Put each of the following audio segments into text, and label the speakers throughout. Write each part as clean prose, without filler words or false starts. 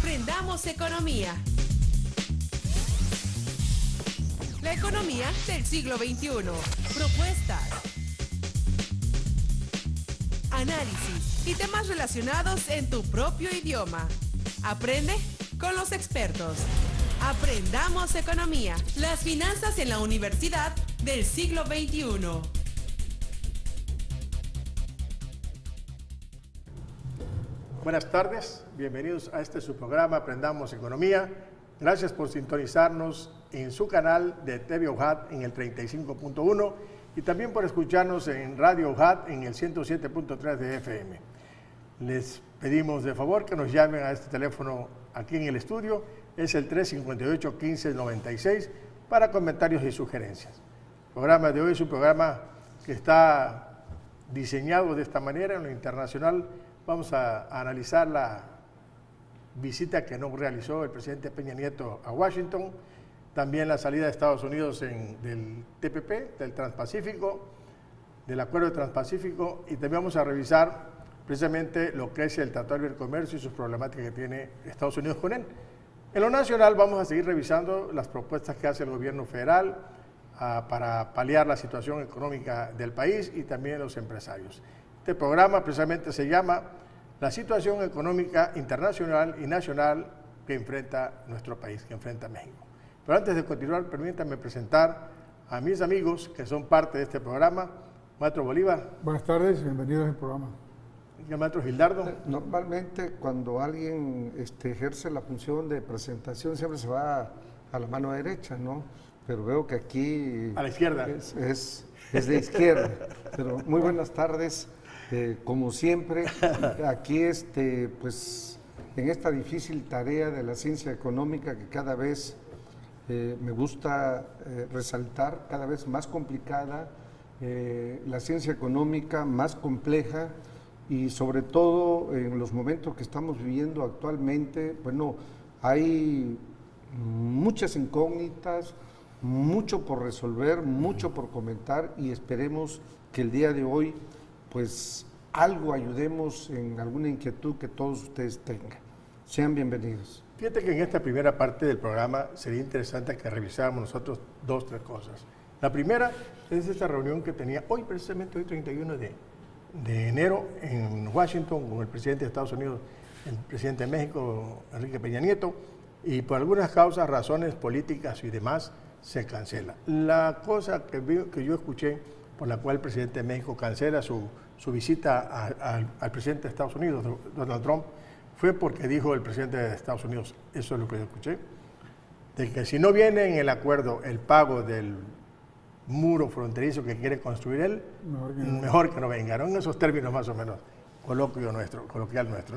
Speaker 1: Aprendamos economía. La economía del siglo XXI. Propuestas, análisis y temas relacionados en tu propio idioma. Aprende con los expertos. Aprendamos economía. Las finanzas en la universidad del siglo XXI.
Speaker 2: Buenas tardes, bienvenidos a este su programa Aprendamos Economía. Gracias por sintonizarnos en su canal de TV UJAT en el 35.1 y también por escucharnos en Radio UJAT en el 107.3 de FM. Les pedimos de favor que nos llamen a este teléfono aquí en el estudio, es el 358-1596 para comentarios y sugerencias. El programa de hoy es un programa que está diseñado de esta manera en lo internacional. Vamos a analizar la visita que nos realizó el presidente Peña Nieto a Washington, también la salida de Estados Unidos del TPP, del Transpacífico, del Acuerdo Transpacífico, y también vamos a revisar precisamente lo que es el Tratado de Libre Comercio y sus problemáticas que tiene Estados Unidos con él. En lo nacional vamos a seguir revisando las propuestas que hace el gobierno federal para paliar la situación económica del país y también los empresarios. Este programa precisamente se llama La situación económica internacional y nacional que enfrenta nuestro país, que enfrenta México. Pero antes de continuar, permítanme presentar a mis amigos que son parte de este programa. Maestro Bolívar.
Speaker 3: Buenas tardes, bienvenidos al programa.
Speaker 2: Y el maestro Gildardo.
Speaker 4: Normalmente cuando alguien ejerce la función de presentación siempre se va a la mano derecha, ¿no? Pero veo que aquí...
Speaker 2: A la izquierda.
Speaker 4: Es de izquierda. Pero muy buenas tardes. Como siempre, aquí pues en esta difícil tarea de la ciencia económica que cada vez me gusta resaltar, cada vez más complicada, la ciencia económica más compleja y sobre todo en los momentos que estamos viviendo actualmente, bueno, hay muchas incógnitas, mucho por resolver, mucho por comentar y esperemos que el día de hoy pues algo ayudemos en alguna inquietud que todos ustedes tengan. Sean bienvenidos.
Speaker 2: Fíjate que en esta primera parte del programa sería interesante que revisáramos nosotros dos, tres cosas. La primera es esta reunión que tenía hoy, precisamente hoy 31 de enero, en Washington con el presidente de Estados Unidos, el presidente de México, Enrique Peña Nieto, y por algunas causas, razones políticas y demás, se cancela. La cosa que yo escuché por la cual el presidente de México cancela su visita al presidente de Estados Unidos, Donald Trump, fue porque dijo el presidente de Estados Unidos, eso es lo que yo escuché, de que si no viene en el acuerdo el pago del muro fronterizo que quiere construir él, mejor que no venga, ¿no? En esos términos más o menos coloquial nuestro.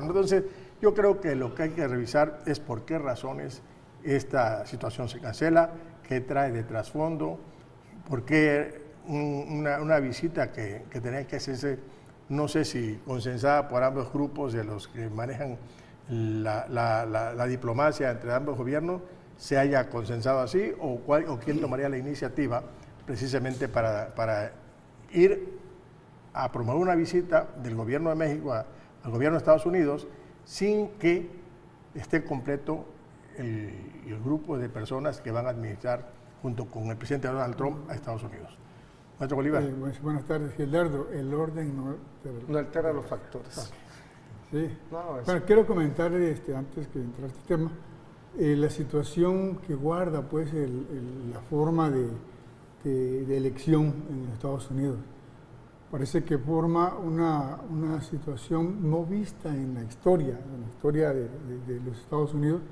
Speaker 2: Entonces, yo creo que lo que hay que revisar es por qué razones esta situación se cancela, qué trae de trasfondo, por qué una visita que tenía que hacerse, no sé si consensada por ambos grupos de los que manejan la diplomacia entre ambos gobiernos, se haya consensado así o quién tomaría la iniciativa precisamente para ir a promover una visita del gobierno de México al gobierno de Estados Unidos sin que esté completo el grupo de personas que van a administrar junto con el presidente Donald Trump a Estados Unidos. Maestro Bolívar.
Speaker 3: Buenas tardes, Gildardo. El orden
Speaker 4: no altera los factores.
Speaker 3: Sí. Bueno, quiero comentar antes que entrar a este tema, la situación que guarda pues la forma de elección en los Estados Unidos. Parece que forma una situación no vista en la historia de los Estados Unidos,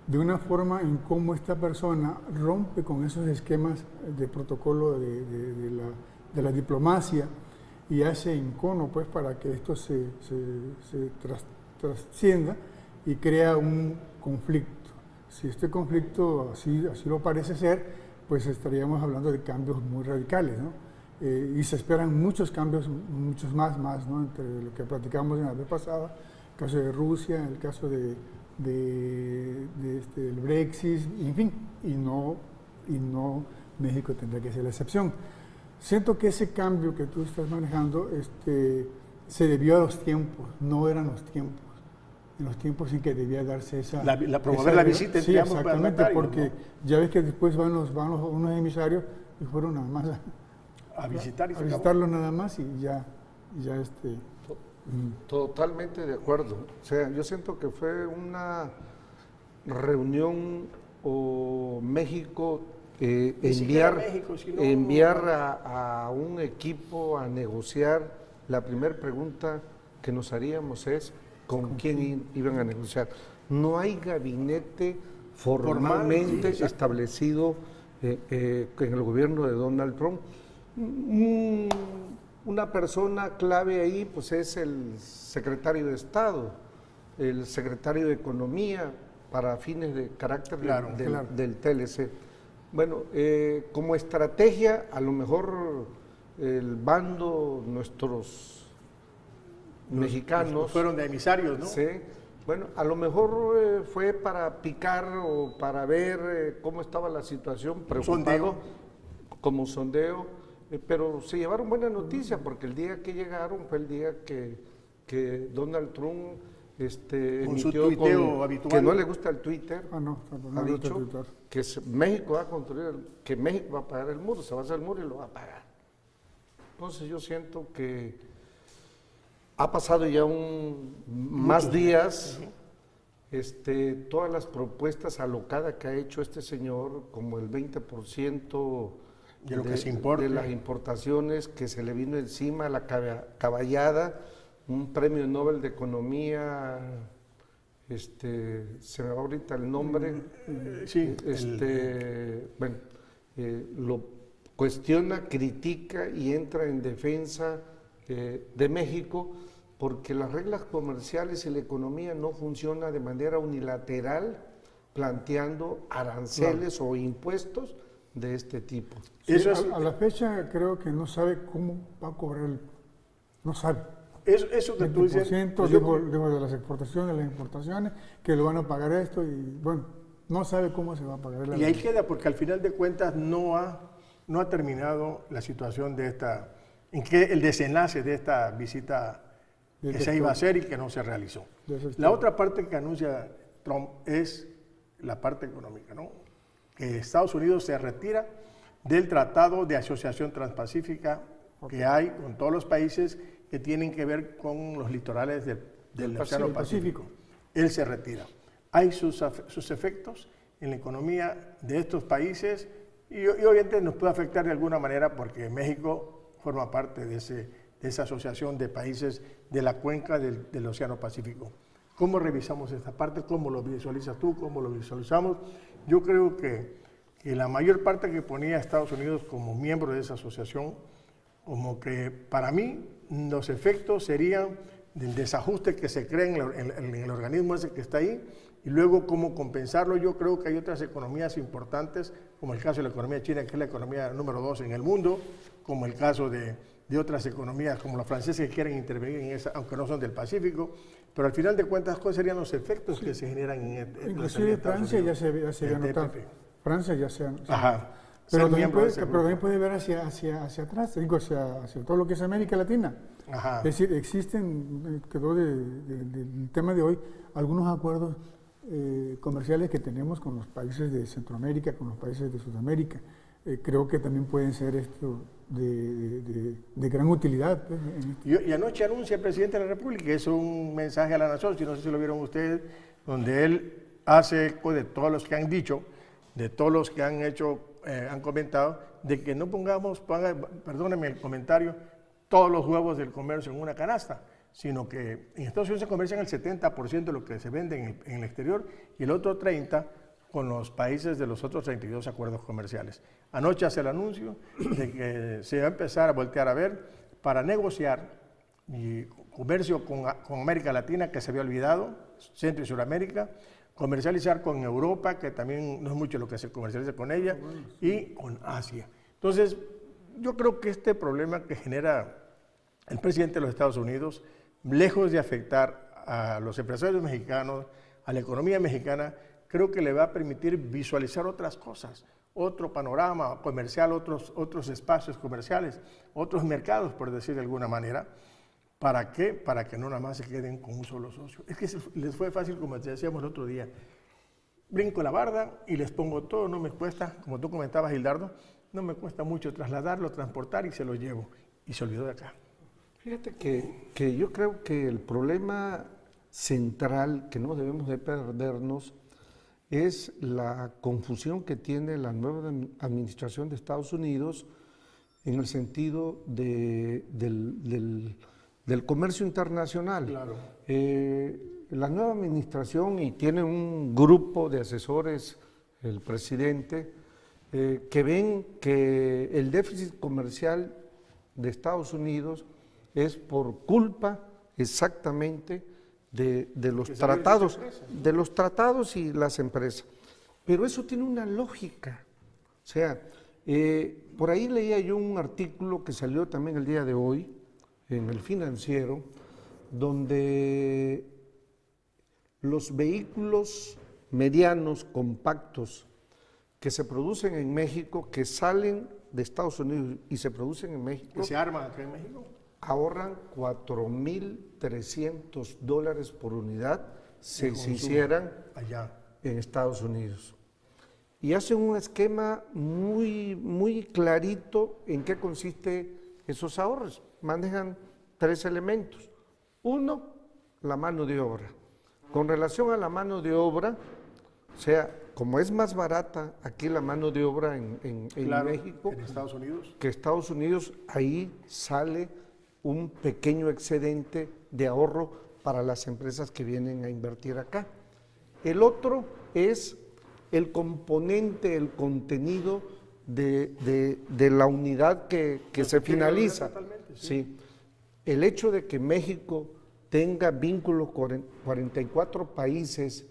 Speaker 3: de una forma en cómo esta persona rompe con esos esquemas de protocolo de la diplomacia y hace encono pues para que esto se trascienda y crea un conflicto. Si este conflicto así lo parece ser, pues estaríamos hablando de cambios muy radicales, ¿no? Y se esperan muchos cambios, muchos más, ¿no? Entre lo que platicamos en la vez pasada, el caso de Rusia, el caso del Brexit, en fin, y no México tendría que ser la excepción. Siento que ese cambio que tú estás manejando se debió a los tiempos, no eran los tiempos. en los tiempos en que debía darse esa...
Speaker 2: promover la visita entre ambos
Speaker 3: exactamente,
Speaker 2: mandatarios,
Speaker 3: porque
Speaker 2: ¿no?
Speaker 3: ya ves que después van unos emisarios y fueron nada más
Speaker 2: a visitar y
Speaker 3: a visitarlo nada más y ya
Speaker 4: Totalmente de acuerdo. O sea, yo siento que fue una reunión o México enviar a un equipo a negociar. La primera pregunta que nos haríamos es ¿con quién iban a negociar? No hay gabinete formalmente establecido en el gobierno de Donald Trump. Una persona clave ahí pues es el secretario de Estado, el secretario de Economía para fines de carácter del TLC. Bueno, como estrategia, a lo mejor el bando, nuestros mexicanos...
Speaker 2: fueron de emisarios, ¿no?
Speaker 4: Sí. Bueno, a lo mejor fue para picar o para ver cómo estaba la situación, preocupado, como sondeo, pero se llevaron buena noticia porque el día que llegaron fue el día que Donald Trump emitió que no le gusta el Twitter, ha dicho que México va a construir, que México va a pagar el muro, se va a hacer el muro y lo va a pagar. Entonces yo siento que ha pasado ya más días, todas las propuestas alocadas que ha hecho este señor, como el 20%
Speaker 2: de lo que se importa,
Speaker 4: de las importaciones que se le vino encima, la caballada, un premio Nobel de Economía, se me va ahorita el nombre, lo cuestiona, critica y entra en defensa de México porque las reglas comerciales y la economía no funcionan de manera unilateral planteando aranceles o impuestos de este tipo.
Speaker 3: Sí, a la fecha creo que no sabe cómo va a cobrar, no sabe.
Speaker 2: Eso que tú dices...
Speaker 3: de las exportaciones, las importaciones, que lo van a pagar esto y bueno, no sabe cómo se va a pagar.
Speaker 2: Y ahí queda porque al final de cuentas no ha terminado la situación de en que el desenlace de esta visita que se iba a hacer y que no se realizó. La otra parte que anuncia Trump es la parte económica, ¿no? Que Estados Unidos se retira del Tratado de Asociación Transpacífica que hay con todos los países que tienen que ver con los litorales del Océano Pacífico. Él se retira. Hay sus efectos en la economía de estos países y obviamente nos puede afectar de alguna manera porque México forma parte de esa asociación de países de la cuenca del Océano Pacífico. ¿Cómo revisamos esta parte? ¿Cómo lo visualizas tú? ¿Cómo lo visualizamos? Yo creo que la mayor parte que ponía a Estados Unidos como miembro de esa asociación, como que para mí los efectos serían del desajuste que se crea en el organismo ese que está ahí y luego cómo compensarlo. Yo creo que hay otras economías importantes, como el caso de la economía china, que es la economía número 2 en el mundo, como el caso de otras economías como la francesa que quieren intervenir en esa, aunque no son del Pacífico, pero al final de cuentas, ¿cuáles serían los efectos que se generan en
Speaker 3: inclusive Francia ya se había notado. Francia ya se ha...
Speaker 2: Ajá.
Speaker 3: Pero también puede ver hacia atrás, digo, hacia todo lo que es América Latina.
Speaker 2: Ajá.
Speaker 3: Es decir, existen, quedó del tema de hoy, algunos acuerdos comerciales que tenemos con los países de Centroamérica, con los países de Sudamérica. Creo que también pueden ser esto de gran utilidad. Pues,
Speaker 2: y anoche anuncia el presidente de la República, es un mensaje a la nación, si no sé si lo vieron ustedes, donde él hace eco de todos los que han dicho, de todos los que han hecho, han comentado, de que no perdónenme el comentario, todos los huevos del comercio en una canasta, sino que en Estados Unidos se comercian el 70% de lo que se vende en el exterior y el otro 30% con los países de los otros 32 acuerdos comerciales. Anoche hace el anuncio de que se va a empezar a voltear a ver para negociar y comercio con América Latina, que se había olvidado, Centro y Suramérica, comercializar con Europa, que también no es mucho lo que se comercializa con ella, y con Asia. Entonces, yo creo que este problema que genera el presidente de los Estados Unidos, lejos de afectar a los empresarios mexicanos, a la economía mexicana, creo que le va a permitir visualizar otras cosas, otro panorama comercial, otros espacios comerciales, otros mercados, por decir de alguna manera, ¿Para qué? Para que no nada más se queden con un solo socio. Es que les fue fácil, como te decíamos el otro día. Brinco la barda y les pongo todo, no me cuesta, como tú comentabas, Gildardo, no me cuesta mucho trasladarlo, transportar y se lo llevo. Y se olvidó de acá.
Speaker 4: Fíjate que yo creo que el problema central que no debemos de perdernos es la confusión que tiene la nueva administración de Estados Unidos en el sentido del comercio internacional.
Speaker 2: Claro.
Speaker 4: La nueva administración, y tiene un grupo de asesores, el presidente, que ven que el déficit comercial de Estados Unidos es por culpa exactamente de los tratados y las empresas. Pero eso tiene una lógica. O sea, por ahí leía yo un artículo que salió también el día de hoy en El Financiero, donde los vehículos medianos, compactos, que se producen en México, que salen de Estados Unidos y se producen en México,
Speaker 2: ¿Que se arman acá en México?
Speaker 4: ahorran $4,300 por unidad si se hicieran
Speaker 2: allá
Speaker 4: en Estados Unidos. Y hacen un esquema muy clarito en qué consiste esos ahorros. Manejan 3 elementos. Uno, la mano de obra. Con relación a la mano de obra, o sea, como es más barata aquí la mano de obra en México
Speaker 2: en Estados Unidos,
Speaker 4: que Estados Unidos, ahí sale un pequeño excedente de ahorro para las empresas que vienen a invertir acá. El otro es el componente, el contenido de la unidad que se finaliza. Sí. El hecho de que México tenga vínculos con 44 países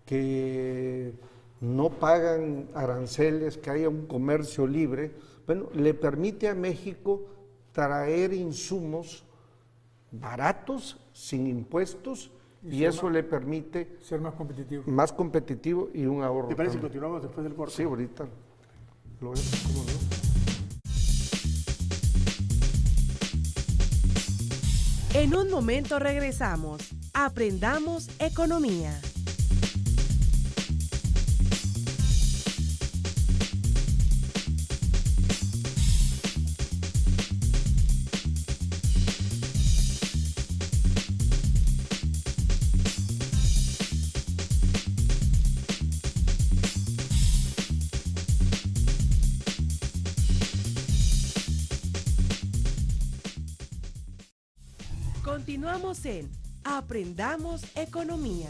Speaker 4: que no pagan aranceles, que haya un comercio libre, bueno, le permite a México traer insumos baratos, sin impuestos, y eso le permite
Speaker 3: ser más competitivo.
Speaker 4: Más competitivo y un ahorro.
Speaker 2: ¿te parece que
Speaker 4: también.
Speaker 2: continuamos después del corte?
Speaker 4: Sí, ahorita lo vemos, ¿cómo no?
Speaker 1: En un momento regresamos. Aprendamos economía. Continuamos en Aprendamos Economía.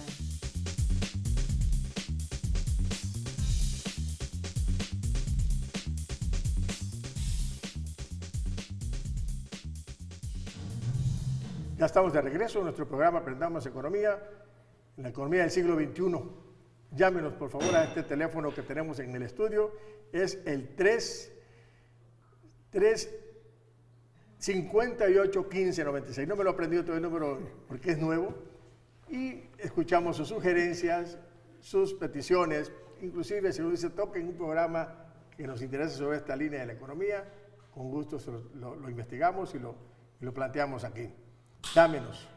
Speaker 2: Ya estamos de regreso en nuestro programa Aprendamos Economía, en la economía del siglo XXI. Llámenos por favor a este teléfono que tenemos en el estudio, es el 581596. No me lo he aprendido todo el número porque es nuevo. Y escuchamos sus sugerencias, sus peticiones, inclusive si nos dice toquen un programa que nos interese sobre esta línea de la economía, con gusto lo investigamos y lo planteamos aquí. Llámenos,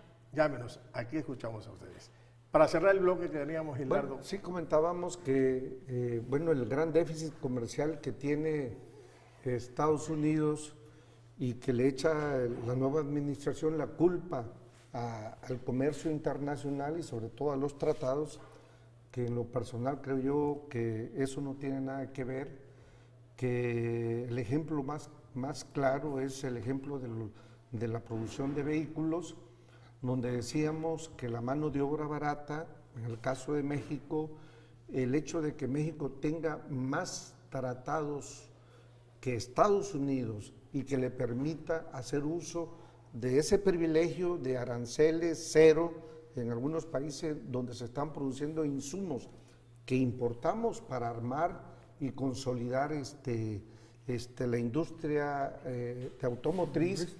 Speaker 2: aquí escuchamos a ustedes. Para cerrar el bloque que teníamos, Gildardo.
Speaker 4: Bueno, sí comentábamos que el gran déficit comercial que tiene Estados Unidos y que le echa la nueva administración la culpa al comercio internacional y sobre todo a los tratados, que en lo personal creo yo que eso no tiene nada que ver, que el ejemplo más claro es el ejemplo de la producción de vehículos, donde decíamos que la mano de obra barata, en el caso de México, el hecho de que México tenga más tratados que Estados Unidos y que le permita hacer uso de ese privilegio de aranceles cero en algunos países donde se están produciendo insumos que importamos para armar y consolidar la industria de automotriz,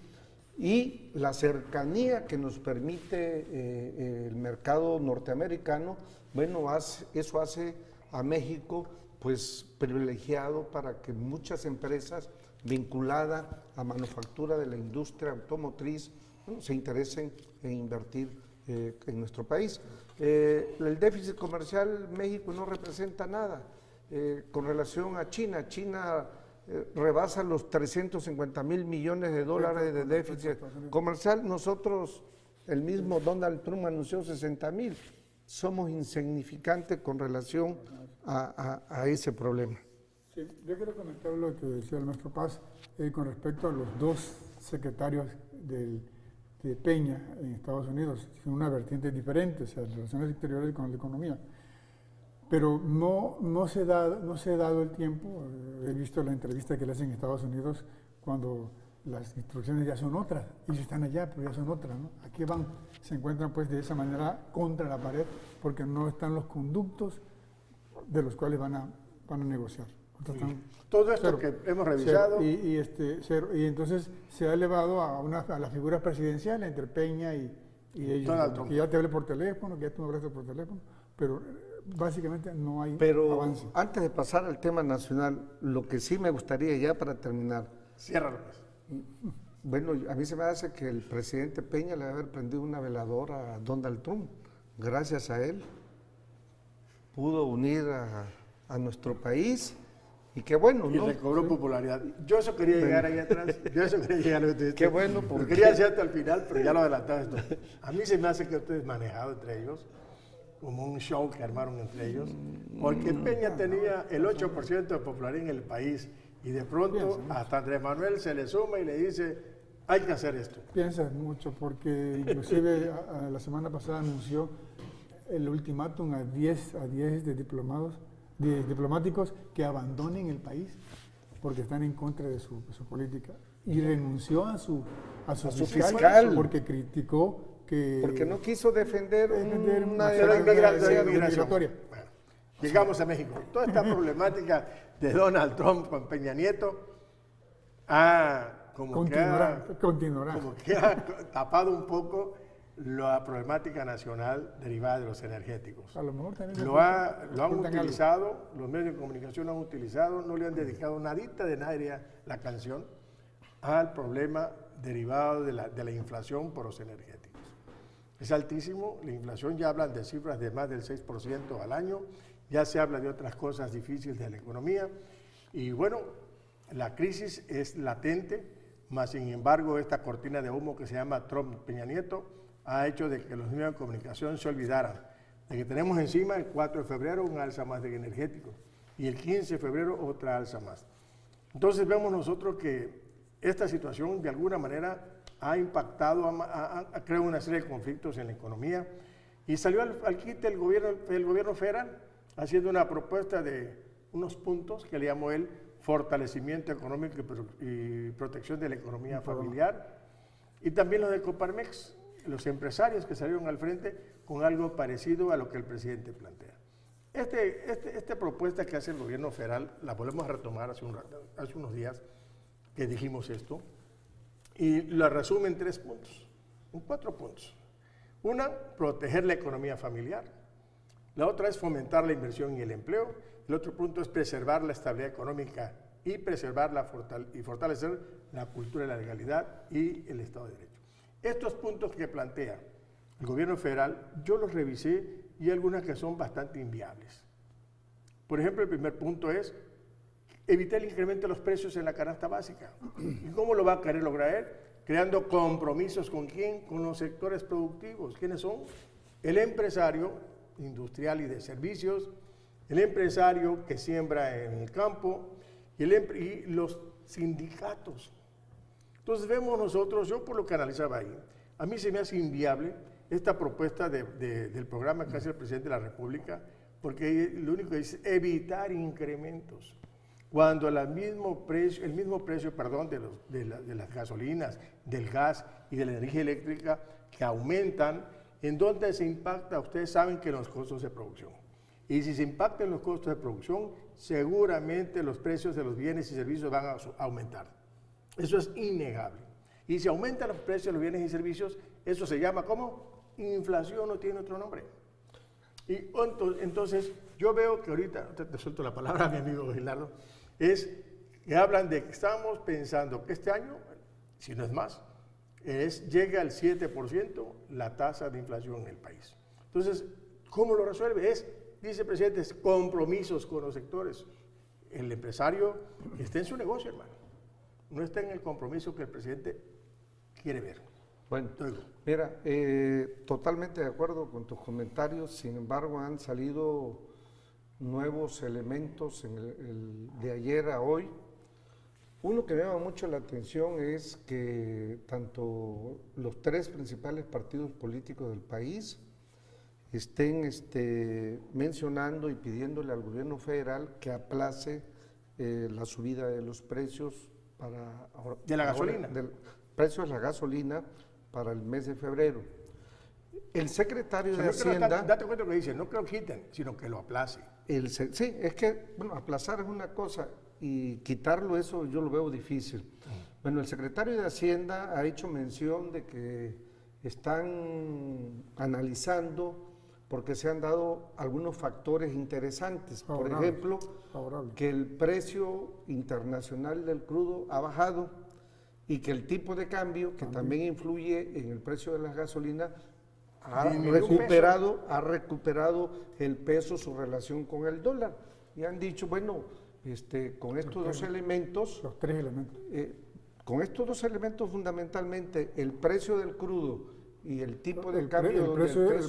Speaker 4: y la cercanía que nos permite el mercado norteamericano, bueno, eso hace a México pues privilegiado para que muchas empresas vinculada a manufactura de la industria automotriz, bueno, se interesen en invertir en nuestro país. El déficit comercial, México no representa nada con relación a China. China rebasa los 350,000 millones de dólares de déficit comercial. Nosotros, el mismo Donald Trump anunció 60,000. Somos insignificantes con relación a ese problema.
Speaker 3: Sí, yo quiero comentar lo que decía el maestro Paz con respecto a los dos secretarios de Peña en Estados Unidos, en una vertiente diferente, o sea, relaciones exteriores con la economía. Pero no se ha dado el tiempo, he visto la entrevista que le hacen en Estados Unidos cuando las instrucciones ya son otras, ellos están allá, pero ya son otras, ¿no? Aquí van, se encuentran pues de esa manera contra la pared, porque no están los conductos de los cuales van a negociar.
Speaker 2: Todo esto que hemos revisado.
Speaker 3: Y entonces se ha elevado a la figura presidencial entre Peña y ellos. Que ya te hablé por teléfono, que ya tú me hablaste por teléfono, pero básicamente no hay avance.
Speaker 4: Antes de pasar al tema nacional, lo que sí me gustaría ya para terminar.
Speaker 2: Ciérralo pues.
Speaker 4: Bueno, a mí se me hace que el presidente Peña le debe haber prendido una veladora a Donald Trump. Gracias a él pudo unir a nuestro país. Y qué bueno, ¿no?
Speaker 2: Y recobró popularidad. Yo eso quería llegar ahí atrás.
Speaker 4: Qué bueno.
Speaker 2: Porque quería hacer hasta el final, pero ya lo adelantaba esto. A mí se me hace que ustedes manejado entre ellos, como un show que armaron entre ellos, porque Peña tenía el 8% de popularidad en el país y de pronto hasta Andrés Manuel se le suma y le dice, hay que hacer esto.
Speaker 3: Piensas mucho, porque inclusive la semana pasada anunció el ultimátum a 10 de diplomáticos que abandonen el país porque están en contra de su política, y renunció a su fiscal porque criticó
Speaker 4: porque no quiso defender una
Speaker 2: migratoria. Bueno, llegamos a México. Toda esta problemática de Donald Trump con Peña Nieto
Speaker 3: continuará.
Speaker 2: Como que ha tapado un poco la problemática nacional derivada de los energéticos.
Speaker 3: A lo mejor también
Speaker 2: lo han utilizado, los medios de comunicación lo han utilizado, no le han dedicado nadita de nadie la canción al problema derivado de la inflación por los energéticos. Es altísimo, la inflación ya hablan de cifras de más del 6% al año, ya se habla de otras cosas difíciles de la economía y bueno, la crisis es latente, mas sin embargo esta cortina de humo que se llama Trump-Peña Nieto ha hecho de que los medios de comunicación se olvidaran de que tenemos encima el 4 de febrero un alza más de energéticos y el 15 de febrero otra alza más. Entonces vemos nosotros que esta situación de alguna manera ha impactado, ha creado una serie de conflictos en la economía y salió al quite el gobierno federal haciendo una propuesta de unos puntos que le llamó él fortalecimiento económico y protección de la economía familiar, y también los de Coparmex, los empresarios que salieron al frente con algo parecido a lo que el presidente plantea. Esta propuesta que hace el gobierno federal la volvemos a retomar hace unos días que dijimos esto, y la resume en 3 puntos, en 4 puntos. Una, proteger la economía familiar. La otra es fomentar la inversión y el empleo. El otro punto es preservar la estabilidad económica y fortalecer la cultura de la legalidad y el Estado de Derecho. Estos puntos que plantea el gobierno federal, yo los revisé y hay algunas que son bastante inviables. Por ejemplo, el primer punto es evitar el incremento de los precios en la canasta básica. ¿Y cómo lo va a querer lograr él? Creando compromisos ¿con quién? Con los sectores productivos. ¿Quiénes son? El empresario industrial y de servicios, el empresario que siembra en el campo y los sindicatos. Entonces vemos nosotros, yo por lo que analizaba ahí, a mí se me hace inviable esta propuesta del programa que hace el presidente de la República, porque lo único es evitar incrementos. Cuando el mismo precio de las gasolinas, del gas y de la energía eléctrica que aumentan, ¿en dónde se impacta? Ustedes saben que en los costos de producción. Y si se impactan los costos de producción, seguramente los precios de los bienes y servicios van a aumentar. Eso es innegable. Y si aumentan los precios de los bienes y servicios, eso se llama ¿cómo? Inflación, no tiene otro nombre. Y entonces yo veo que ahorita, te suelto la palabra a mi amigo Gilardo, es y hablan de que estamos pensando que este año, si no es más, llega al 7% la tasa de inflación en el país. Entonces, ¿cómo lo resuelve? Dice el presidente, compromisos con los sectores. El empresario está en su negocio, hermano. No está en el compromiso que el presidente quiere ver.
Speaker 4: Bueno, mira, totalmente de acuerdo con tus comentarios, sin embargo han salido nuevos elementos de ayer a hoy. Uno que me llama mucho la atención es que tanto los tres principales partidos políticos del país estén mencionando y pidiéndole al gobierno federal que aplace la subida de los precios
Speaker 2: de la gasolina.
Speaker 4: Del precio de la gasolina para el mes de febrero. El secretario de Hacienda...
Speaker 2: Date cuenta lo que dice, no que lo quiten, sino que lo aplace.
Speaker 4: Sí, es que, bueno, aplazar es una cosa y quitarlo, eso yo lo veo difícil. Bueno, el secretario de Hacienda ha hecho mención de que están analizando porque se han dado algunos factores interesantes. Por ejemplo, que el precio internacional del crudo ha bajado y que el tipo de cambio, que también influye en el precio de las gasolinas, ha recuperado el peso, su relación con el dólar. Y han dicho, bueno, con estos dos elementos...
Speaker 3: Los tres elementos.
Speaker 4: Con estos dos elementos fundamentalmente, el precio del crudo y el tipo de cambio...
Speaker 3: El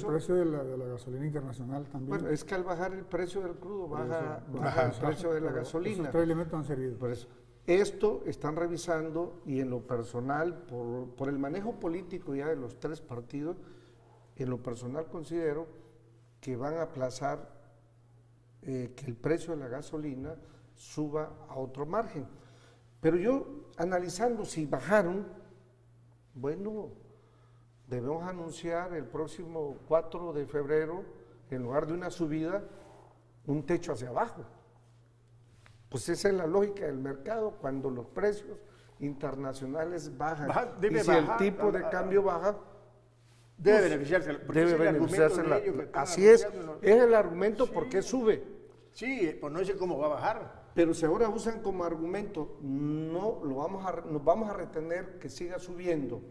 Speaker 3: precio de la gasolina internacional también.
Speaker 4: Bueno, es que al bajar el precio del crudo baja el precio de la gasolina.
Speaker 3: Esos tres elementos han servido.
Speaker 4: Por eso, esto están revisando y en lo personal, por el manejo político ya de los tres partidos, en lo personal considero que van a aplazar que el precio de la gasolina suba a otro margen. Pero yo, analizando si bajaron, bueno, debemos anunciar el próximo 4 de febrero, en lugar de una subida, un techo hacia abajo. Pues esa es la lógica del mercado, cuando los precios internacionales bajan y si el tipo de cambio baja,
Speaker 2: debe beneficiarse.
Speaker 4: Así es el argumento porque sube.
Speaker 2: Sí, pues no sé cómo va a bajar.
Speaker 4: Pero si ahora usan como argumento, nos vamos a retener que siga subiendo,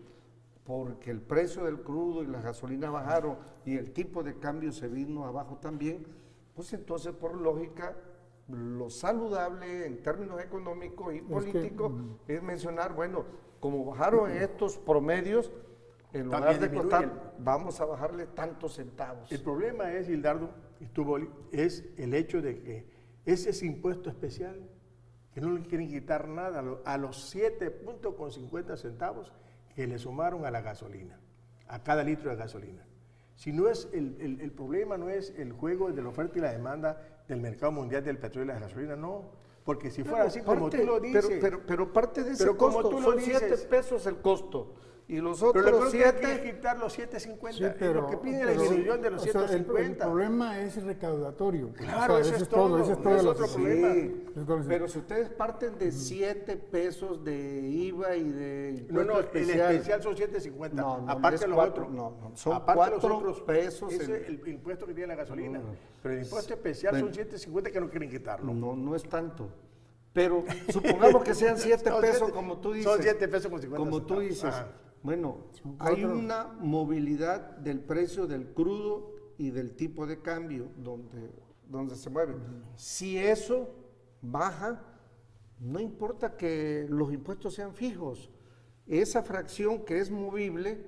Speaker 4: porque el precio del crudo y la gasolina bajaron y el tipo de cambio se vino abajo también, pues entonces por lógica lo saludable en términos económicos y políticos es mencionar, bueno, como bajaron en estos promedios, en lugar de costar, vamos a bajarle tantos centavos.
Speaker 2: El problema es, Hildardo y tú, Boli, es el hecho de que ese impuesto especial, que no le quieren quitar nada a los 7.50 centavos que le sumaron a la gasolina, a cada litro de gasolina. Si no es el problema no es el juego de la oferta y la demanda del mercado mundial del petróleo y la gasolina, no. Porque si fuera así, como tú lo dices...
Speaker 4: Pero parte de ese costo, son 7 pesos el costo. Y los otros
Speaker 2: pero
Speaker 4: 7...
Speaker 2: Pero que quitar los 7.50,
Speaker 3: sí, pero,
Speaker 2: lo que pide la disminución de los 150.
Speaker 3: El problema es recaudatorio.
Speaker 2: Claro, eso es todo.
Speaker 3: Ese es todo
Speaker 2: es otro problema.
Speaker 4: Sí, pero si ustedes parten de 7 pesos de IVA y de...
Speaker 2: No, especial, el especial son 7.50.
Speaker 4: No,
Speaker 2: aparte los otros.
Speaker 4: No, son 4 pesos.
Speaker 2: Ese es el impuesto que tiene la gasolina. Pero el impuesto especial son 7.50 que no quieren quitarlo.
Speaker 4: No es tanto. Pero supongamos que sean 7 pesos, como tú dices.
Speaker 2: Son 7 pesos con 50
Speaker 4: como tú dices. Ajá. Bueno, hay una movilidad del precio del crudo y del tipo de cambio donde se mueve. Si eso baja, no importa que los impuestos sean fijos. Esa fracción que es movible,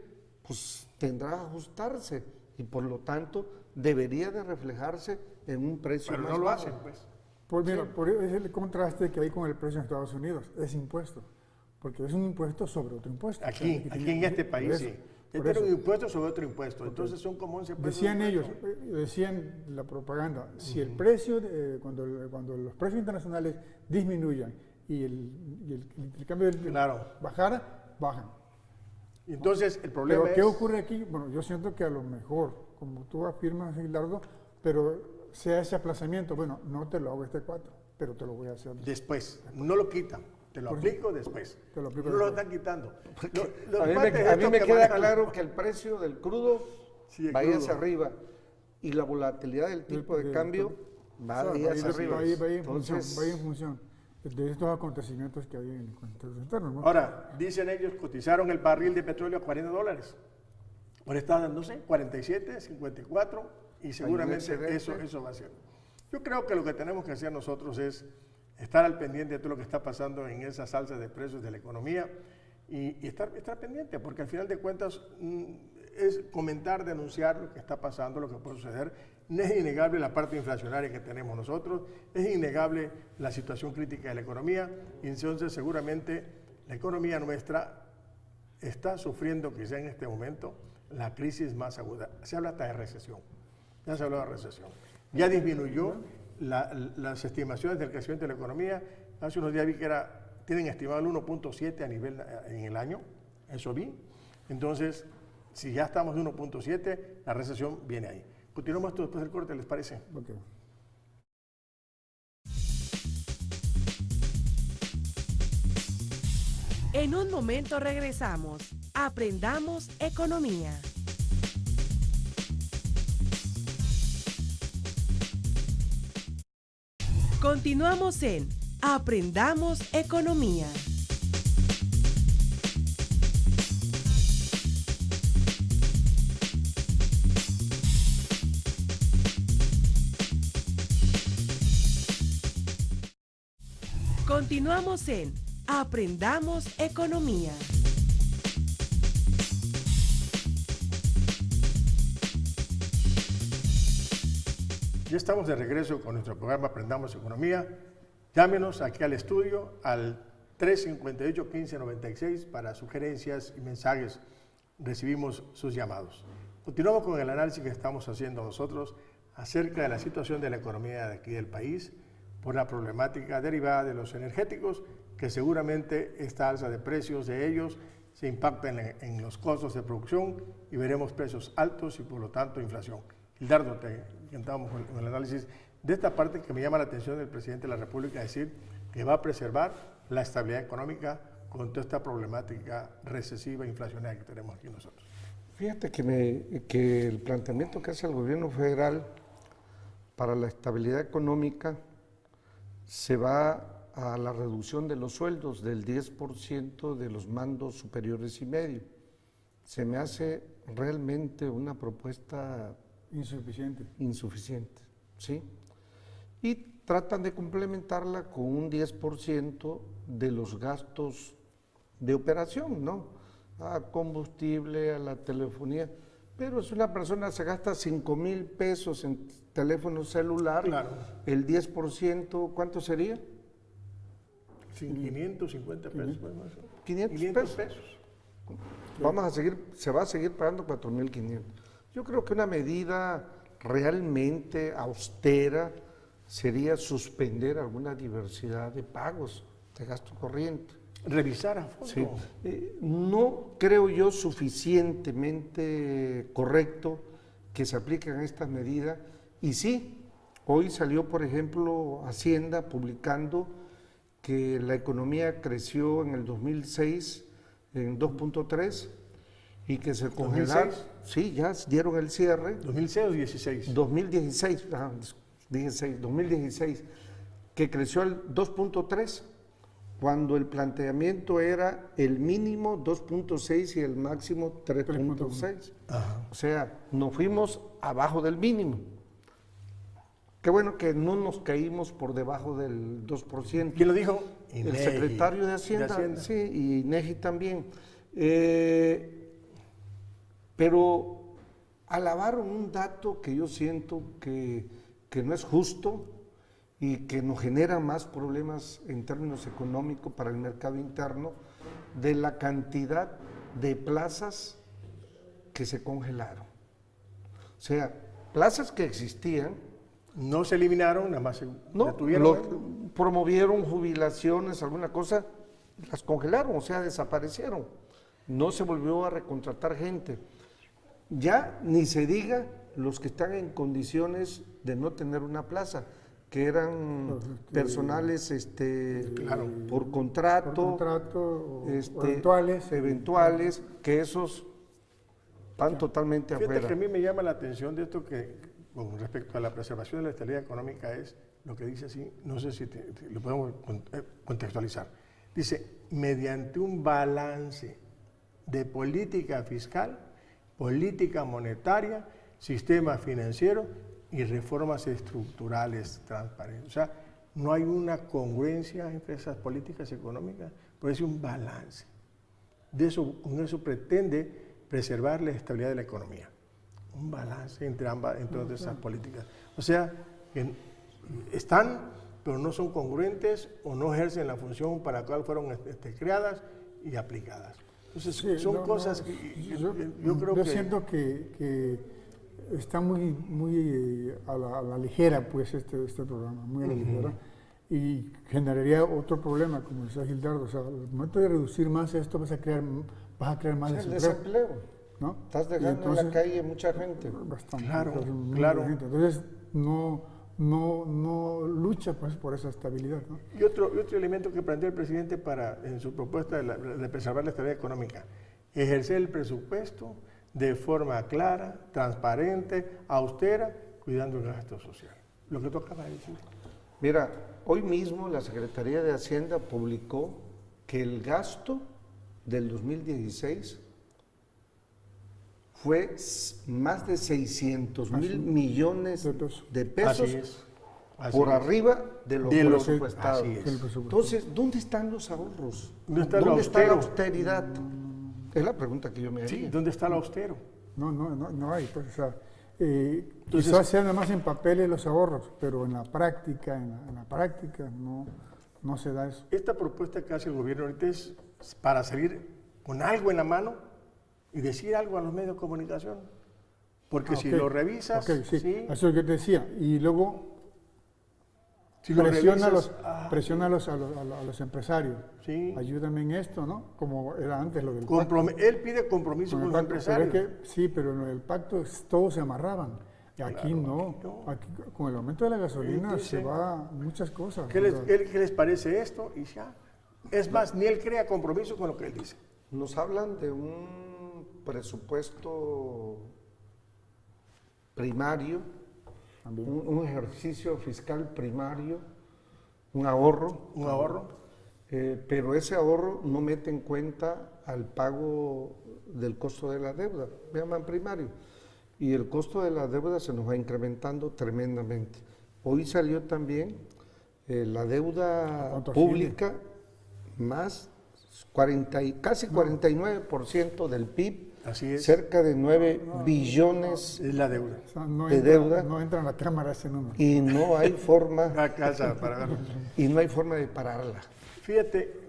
Speaker 4: pues tendrá que ajustarse y por lo tanto debería de reflejarse en un precio
Speaker 2: pero
Speaker 4: más
Speaker 2: no lo
Speaker 4: bajo.
Speaker 2: hacen, pues.
Speaker 3: Pues mira, es el contraste que hay con el precio en Estados Unidos, ese impuesto. Porque es un impuesto sobre otro impuesto.
Speaker 2: Aquí en este país, sí. Este era un impuesto sobre otro impuesto. Entonces son como 11 pesos.
Speaker 3: Decían la propaganda, si el precio, cuando los precios internacionales disminuyan y el cambio bajara, bajan.
Speaker 2: Entonces el problema
Speaker 3: pero ¿qué ocurre aquí? Bueno, yo siento que a lo mejor, como tú afirmas, Gilardo, pero sea ese aplazamiento, bueno, no te lo hago este 4, pero te lo voy a hacer
Speaker 2: después. No lo quitan. Te lo aplico después.
Speaker 3: Te lo aplico
Speaker 2: no
Speaker 3: después.
Speaker 2: lo están quitando.
Speaker 4: A mí me queda claro que el precio del crudo vaya hacia arriba y la volatilidad del tipo de cambio va hacia arriba.
Speaker 3: Va en función. de estos acontecimientos que hay en el contexto interno, ¿no?
Speaker 2: Ahora, dicen ellos, cotizaron el barril de petróleo a $40. Ahora está, no sé, 47, 54 y seguramente eso va a ser. Yo creo que lo que tenemos que hacer nosotros es estar al pendiente de todo lo que está pasando en esa salsa de precios de la economía y estar pendiente, porque al final de cuentas es comentar, denunciar lo que está pasando, lo que puede suceder. No es innegable la parte inflacionaria que tenemos nosotros, es innegable la situación crítica de la economía y entonces seguramente la economía nuestra está sufriendo quizá en este momento la crisis más aguda. Se habla hasta de recesión, ya se habló de recesión. Ya disminuyó las estimaciones del crecimiento de la economía. Hace unos días vi que tienen estimado el 1.7 a nivel en el año, eso vi. Entonces, si ya estamos en 1.7, la recesión viene ahí. Continuamos esto después del corte, ¿les parece?
Speaker 3: Okay.
Speaker 1: En un momento regresamos. Aprendamos economía. Continuamos en Aprendamos economía. Continuamos en Aprendamos economía.
Speaker 2: Ya estamos de regreso con nuestro programa Aprendamos Economía. Llámenos aquí al estudio al 358-1596 para sugerencias y mensajes. Recibimos sus llamados. Continuamos con el análisis que estamos haciendo nosotros acerca de la situación de la economía de aquí del país por la problemática derivada de los energéticos, que seguramente esta alza de precios de ellos se impacta en los costos de producción y veremos precios altos y por lo tanto inflación. Gildardo, te intentamos con el análisis de esta parte que me llama la atención del presidente de la República, decir que va a preservar la estabilidad económica con toda esta problemática recesiva e inflacionaria que tenemos aquí nosotros.
Speaker 4: Fíjate que el planteamiento que hace el gobierno federal para la estabilidad económica se va a la reducción de los sueldos del 10% de los mandos superiores y medio. Se me hace realmente una propuesta insuficiente, ¿sí? Y tratan de complementarla con un 10% de los gastos de operación, ¿no? A combustible, a la telefonía. Pero si una persona se gasta 5,000 pesos en teléfono celular, claro, el 10%, ¿cuánto sería?
Speaker 2: 550 pesos.
Speaker 4: 500 pesos. Se va a seguir pagando 4,500. Yo creo que una medida realmente austera sería suspender alguna diversidad de pagos de gasto corriente.
Speaker 2: Revisar a fondo.
Speaker 4: Sí. No creo yo suficientemente correcto que se apliquen estas medidas. Y sí, hoy salió, por ejemplo, Hacienda publicando que la economía creció en el 2006 en 2.3 y que se congelaron. Sí, ya dieron el cierre.
Speaker 2: ¿2006 o 16?
Speaker 4: 2016, 2016, que creció al 2.3, cuando el planteamiento era el mínimo 2.6 y el máximo 3.6. O sea, nos fuimos abajo del mínimo. Qué bueno que no nos caímos por debajo del 2%.
Speaker 2: ¿Quién lo dijo?
Speaker 4: El secretario de Hacienda. Sí, y INEGI también. Pero alabaron un dato que yo siento que no es justo y que nos genera más problemas en términos económicos para el mercado interno, de la cantidad de plazas que se congelaron. O sea, plazas que existían.
Speaker 2: No se eliminaron, nada más se detuvieron.
Speaker 4: Promovieron jubilaciones, alguna cosa, las congelaron, o sea, desaparecieron. No se volvió a recontratar gente. Ya ni se diga los que están en condiciones de no tener una plaza, que eran personales
Speaker 3: claro,
Speaker 4: por contrato
Speaker 3: o
Speaker 4: eventuales, que esos van totalmente afuera.
Speaker 2: Fíjate que a mí me llama la atención de esto que con respecto a la preservación de la estabilidad económica es lo que dice así, no sé si lo podemos contextualizar. Dice, mediante un balance de política fiscal, política monetaria, sistema financiero y reformas estructurales transparentes. O sea, no hay una congruencia entre esas políticas económicas, pero es un balance. Con eso pretende preservar la estabilidad de la economía. Un balance entre todas esas políticas. O sea, que están, pero no son congruentes o no ejercen la función para la cual fueron creadas y aplicadas. Entonces, sí, son cosas que yo creo que...
Speaker 3: Yo siento que está muy a la ligera, pues, este programa, muy a la ligera, y generaría otro problema, como decía Gildardo. O sea, al momento de reducir más esto vas a crear más
Speaker 4: desempleo. ¿No? Estás dejando entonces, en la calle mucha gente.
Speaker 3: Bastante.
Speaker 2: Claro.
Speaker 3: Gente. Entonces, no lucha, pues, por esa estabilidad, ¿no?
Speaker 2: Y otro elemento que plantea el presidente en su propuesta de preservar la estabilidad económica, ejercer el presupuesto de forma clara, transparente, austera, cuidando el gasto social. Lo que tú acabas de decir.
Speaker 4: Mira, hoy mismo la Secretaría de Hacienda publicó que el gasto del 2016 fue más de 600,000 millones de pesos por arriba de lo presupuestado. Entonces, ¿dónde están los ahorros? ¿Dónde está la austeridad? Es la pregunta que yo me haría.
Speaker 2: Sí, ¿dónde está lo austero?
Speaker 3: No hay. Pues, o sea, quizás sean nada más en papeles los ahorros, pero en la práctica, no se da eso.
Speaker 2: Esta propuesta que hace el gobierno ahorita es para salir con algo en la mano y decir algo a los medios de comunicación. Porque si lo revisas...
Speaker 3: Sí. Eso es lo que te decía. Y luego si presiona a los empresarios.
Speaker 2: Sí.
Speaker 3: Ayúdame en esto, ¿no? Como era antes lo del
Speaker 2: pacto. Él pide compromiso con los empresarios.
Speaker 3: Pero en el pacto todos se amarraban. Y aquí no. Aquí, con el aumento de la gasolina se va muchas cosas.
Speaker 2: ¿Qué les parece esto? Y ya. Es más, ni él crea compromiso con lo que él dice.
Speaker 4: Nos hablan de un presupuesto primario, un ejercicio fiscal primario, un ahorro. Pero ese ahorro no mete en cuenta al pago del costo de la deuda, me llaman primario. Y el costo de la deuda se nos va incrementando tremendamente. Hoy salió también la deuda pública más casi 49% del PIB.
Speaker 2: Así es.
Speaker 4: Cerca de 9 billones
Speaker 2: es la deuda.
Speaker 3: O sea,
Speaker 4: de deuda.
Speaker 3: No entra en la cámara ese número.
Speaker 4: Y no hay forma.
Speaker 2: Y
Speaker 4: no hay forma de pararla.
Speaker 2: Fíjate,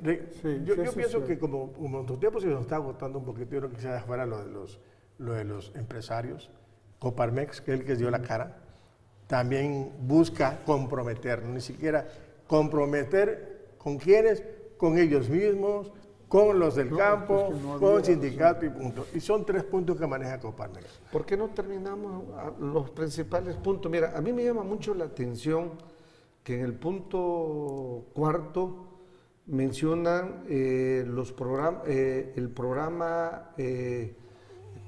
Speaker 2: yo pienso que como nuestro tiempo se nos está agotando un poquito, yo no quisiera dejar fuera lo de los empresarios. Coparmex, que es el que dio la cara, también busca comprometer, ni siquiera comprometer con quienes, con ellos mismos, con los del campo, con el sindicato y punto. Y son 3 puntos que maneja Coparmex.
Speaker 4: ¿Por qué no terminamos los principales puntos? Mira, a mí me llama mucho la atención que en el punto 4 mencionan el programa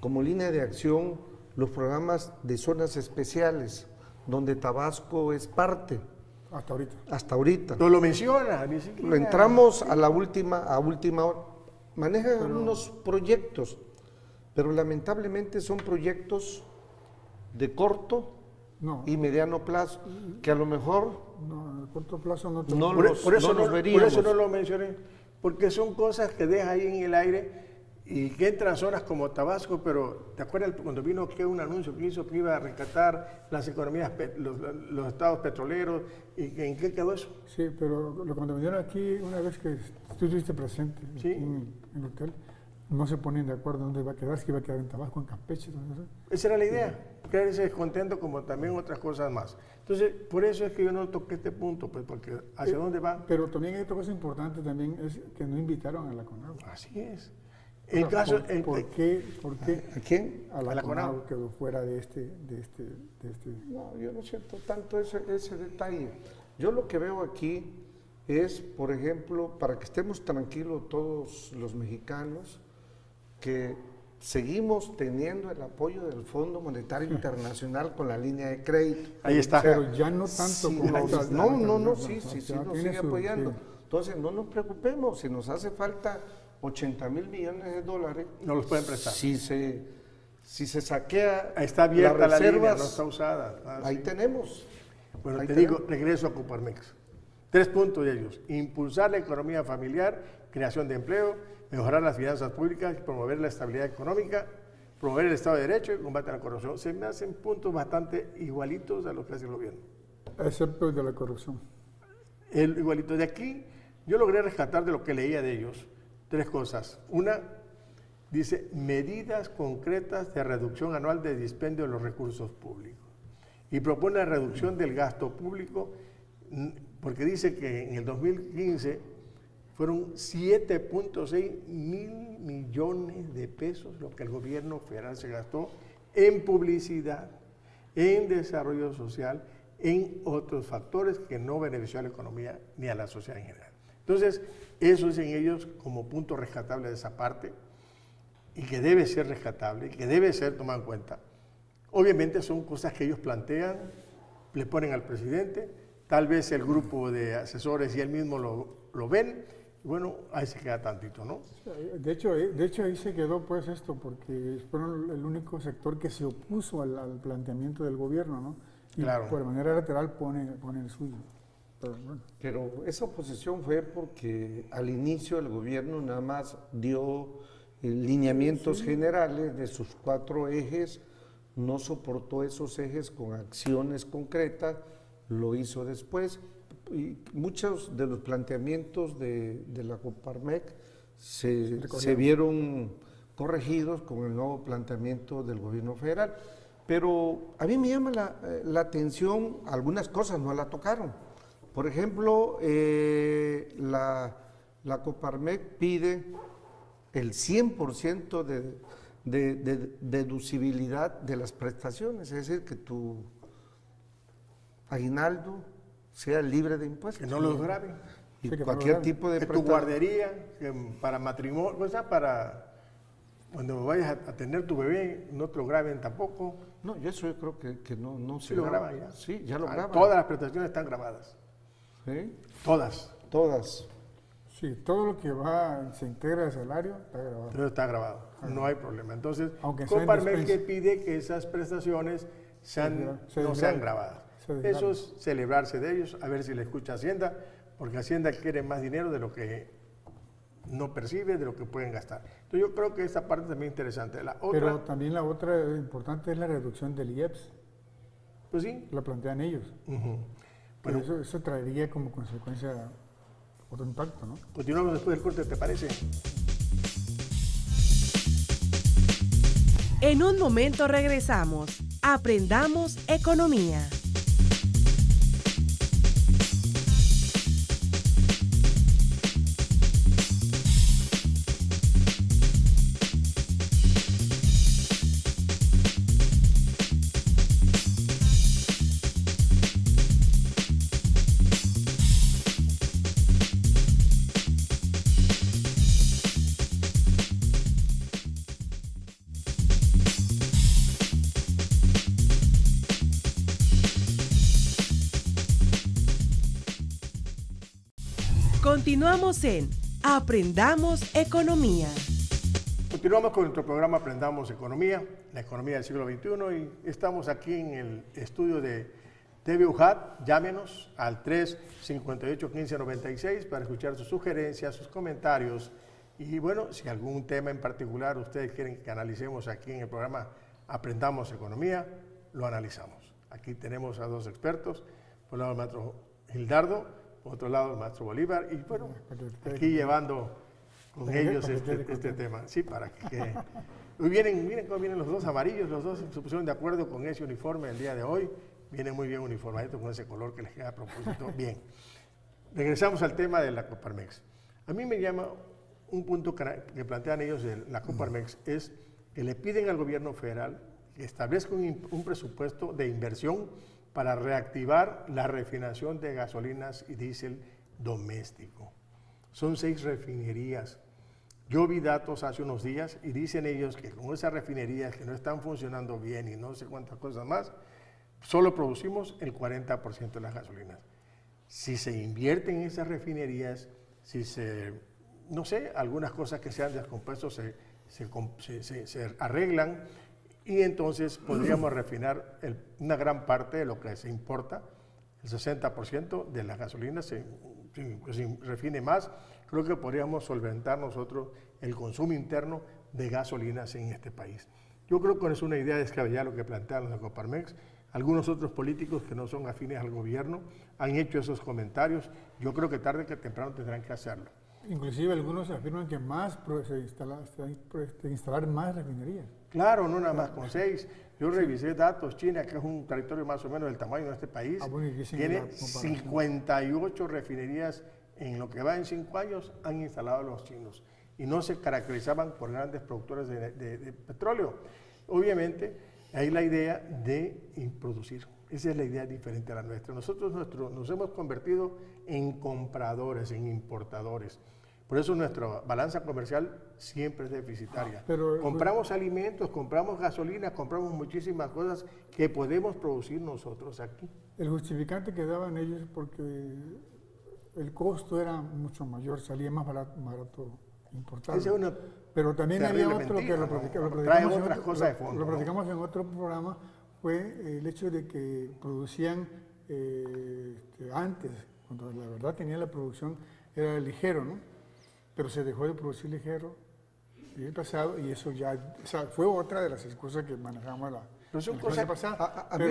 Speaker 4: como línea de acción, los programas de zonas especiales, donde Tabasco es parte. Hasta ahorita.
Speaker 2: No lo menciona.
Speaker 4: Lo entramos a última hora. Manejan unos proyectos, pero lamentablemente son proyectos de corto y mediano plazo, que a lo mejor
Speaker 3: en el corto plazo no
Speaker 2: los
Speaker 4: veríamos.
Speaker 2: Por eso no lo mencioné, porque son cosas que deja ahí en el aire y que entran zonas como Tabasco, pero ¿te acuerdas cuando vino que un anuncio que hizo que iba a rescatar las economías, los estados petroleros, y en qué quedó eso?
Speaker 3: Sí, pero lo que me vinieron aquí una vez que tú estuviste presente en el hotel, no se ponen de acuerdo dónde va a quedar, si iba a quedar en Tabasco, en Campeche.
Speaker 2: Esa era la idea, crear ese descontento como también otras cosas más. Entonces, por eso es que yo no toqué este punto, pues porque ¿hacia dónde va?
Speaker 3: Pero también hay otra cosa importante también, es que no invitaron a la CONAGUA.
Speaker 2: Así es.
Speaker 3: ¿Por qué?
Speaker 4: ¿A quién?
Speaker 3: A la CONAGUA quedó fuera de este.
Speaker 4: No, yo no siento tanto ese detalle. Yo lo que veo aquí es, por ejemplo, para que estemos tranquilos todos los mexicanos, que seguimos teniendo el apoyo del Fondo Monetario Internacional con la línea de crédito.
Speaker 2: Ahí está.
Speaker 3: Pero ya no tanto
Speaker 4: Sí,
Speaker 3: como
Speaker 4: no, sí, nos
Speaker 3: tiene
Speaker 4: sigue
Speaker 3: su-
Speaker 4: apoyando.
Speaker 3: sí.
Speaker 4: Entonces, no nos preocupemos, si nos hace falta 80,000 millones de dólares,
Speaker 2: No los pueden prestar.
Speaker 4: si se saquea
Speaker 2: Ahí está abierta
Speaker 4: las
Speaker 2: la línea,
Speaker 4: reservas,
Speaker 2: no está usada.
Speaker 4: ahí
Speaker 2: sí.
Speaker 4: tenemos.
Speaker 2: Bueno,
Speaker 4: Ahí
Speaker 2: te
Speaker 4: tenemos.
Speaker 2: digo, regreso a Coparmex. 3 puntos de ellos. Impulsar la economía familiar, creación de empleo, mejorar las finanzas públicas, promover la estabilidad económica, promover el Estado de Derecho y combate a la corrupción. Se me hacen puntos bastante igualitos a lo que hace el gobierno.
Speaker 3: Excepto el de la corrupción.
Speaker 2: Igualito de aquí, yo logré rescatar de lo que leía de ellos 3 cosas. Una, dice, medidas concretas de reducción anual de dispendio de los recursos públicos. Y propone la reducción del gasto público, porque dice que en el 2015 fueron 7.6 mil millones de pesos lo que el gobierno federal se gastó en publicidad, en desarrollo social, en otros factores que no benefició a la economía ni a la sociedad en general. Entonces, eso dicen ellos como punto rescatable de esa parte y que debe ser rescatable y que debe ser tomado en cuenta. Obviamente son cosas que ellos plantean, le ponen al presidente, tal vez el grupo de asesores y él mismo lo ven, y bueno, ahí se queda tantito, ¿no?
Speaker 3: De hecho ahí se quedó pues esto, porque fueron el único sector que se opuso al planteamiento del gobierno, ¿no? Y
Speaker 2: Claro.
Speaker 3: por manera lateral pone el suyo. Pero bueno.
Speaker 4: Pero esa oposición fue porque al inicio el gobierno nada más dio lineamientos generales de sus 4 ejes, no soportó esos ejes con acciones concretas, lo hizo después. Y muchos de los planteamientos de la Coparmex se vieron corregidos con el nuevo planteamiento del gobierno federal. Pero a mí me llama la atención, algunas cosas no la tocaron. Por ejemplo, la Coparmex pide el 100% de deducibilidad de las prestaciones, es decir, que tu aguinaldo sea libre de impuestos.
Speaker 2: Que no los graben.
Speaker 4: Y
Speaker 3: Sí, que no
Speaker 4: cualquier
Speaker 3: lo graben.
Speaker 4: tipo de
Speaker 2: Que tu
Speaker 4: prestación.
Speaker 2: guardería, que para matrimonio, o sea, para cuando vayas a tener tu bebé, no te lo graben tampoco.
Speaker 4: No, yo creo que no
Speaker 2: Sí
Speaker 4: se
Speaker 2: lo
Speaker 4: graba.
Speaker 2: graban ya.
Speaker 4: Sí, ya lo graban.
Speaker 2: Todas las prestaciones están grabadas.
Speaker 4: ¿Sí?
Speaker 2: Todas.
Speaker 4: Todas.
Speaker 3: Sí, todo lo que se integra al salario está grabado.
Speaker 2: Todo está grabado. No hay problema. Entonces,
Speaker 3: Aunque sea en
Speaker 2: Coparmex que
Speaker 3: despensa.
Speaker 2: pide que esas prestaciones
Speaker 3: Se
Speaker 2: no
Speaker 3: desgraven.
Speaker 2: sean grabadas.
Speaker 3: Se desgraven.
Speaker 2: Eso es celebrarse de ellos, a ver si le escucha Hacienda, porque Hacienda quiere más dinero de lo que no percibe, de lo que pueden gastar. Entonces, yo creo que esa parte también es interesante. La otra,
Speaker 3: Pero también la otra importante es la reducción del IEPS,
Speaker 2: pues sí.
Speaker 3: la plantean ellos.
Speaker 2: Ujú.
Speaker 3: Pero
Speaker 2: Bueno,
Speaker 3: eso traería como consecuencia otro impacto, ¿no?
Speaker 2: continuamos después del corte, ¿te parece?
Speaker 1: En un momento regresamos. Aprendamos economía. Continuamos en Aprendamos Economía.
Speaker 2: Continuamos con nuestro programa Aprendamos Economía, la economía del siglo XXI, y estamos aquí en el estudio de TV UJAT. Llámenos al 358-1596 para escuchar sus sugerencias, sus comentarios, y bueno, si algún tema en particular ustedes quieren que analicemos aquí en el programa Aprendamos Economía, lo analizamos. Aquí tenemos a 2 expertos, por un lado el maestro Gildardo, por otro lado el maestro Bolívar, y bueno, aquí llevando con ellos este tema. Sí, para que miren cómo vienen los dos amarillos, los dos se pusieron de acuerdo con ese uniforme el día de hoy. Vienen muy bien uniformaditos con ese color que les queda a propósito. Bien, regresamos al tema de la Coparmex. A mí me llama un punto que plantean ellos de la Coparmex, es que le piden al gobierno federal que establezca un presupuesto de inversión para reactivar la refinación de gasolinas y diésel doméstico. Son 6 refinerías. Yo vi datos hace unos días y dicen ellos que con esas refinerías que no están funcionando bien y no sé cuántas cosas más, solo producimos el 40% de las gasolinas. Si se invierten en esas refinerías, si se, no sé, algunas cosas que sean descompuestos se arreglan y entonces podríamos refinar una gran parte de lo que se importa, el 60% de las gasolinas se refine más. Creo que podríamos solventar nosotros el consumo interno de gasolinas en este país. Yo creo que no es una idea descabellada lo que plantean los de Coparmex. Algunos otros políticos que no son afines al gobierno han hecho esos comentarios. Yo creo que tarde que temprano tendrán que hacerlo.
Speaker 3: Inclusive algunos afirman que se instalar más refinerías.
Speaker 2: Claro, no nada más con 6. Yo revisé datos. China, que es un territorio más o menos del tamaño de este país, tiene 58 refinerías en lo que va en 5 años, han instalado los chinos. Y no se caracterizaban por grandes productores de petróleo. Obviamente, hay la idea de producir. Esa es la idea diferente a la nuestra. Nosotros nos hemos convertido en compradores, en importadores. Por eso nuestra balanza comercial siempre es deficitaria. Compramos alimentos, compramos gasolina, compramos muchísimas cosas que podemos producir nosotros aquí.
Speaker 3: El justificante que daban ellos es porque el costo era mucho mayor, salía más barato importar. Pero también había otro que lo platicamos en otro programa, fue el hecho de que producían antes, cuando la verdad tenía la producción, era ligero, ¿no? Pero se dejó de producir ligero en el pasado y eso ya, o sea, fue otra de las excusas que manejamos la clase pasada.
Speaker 4: A mí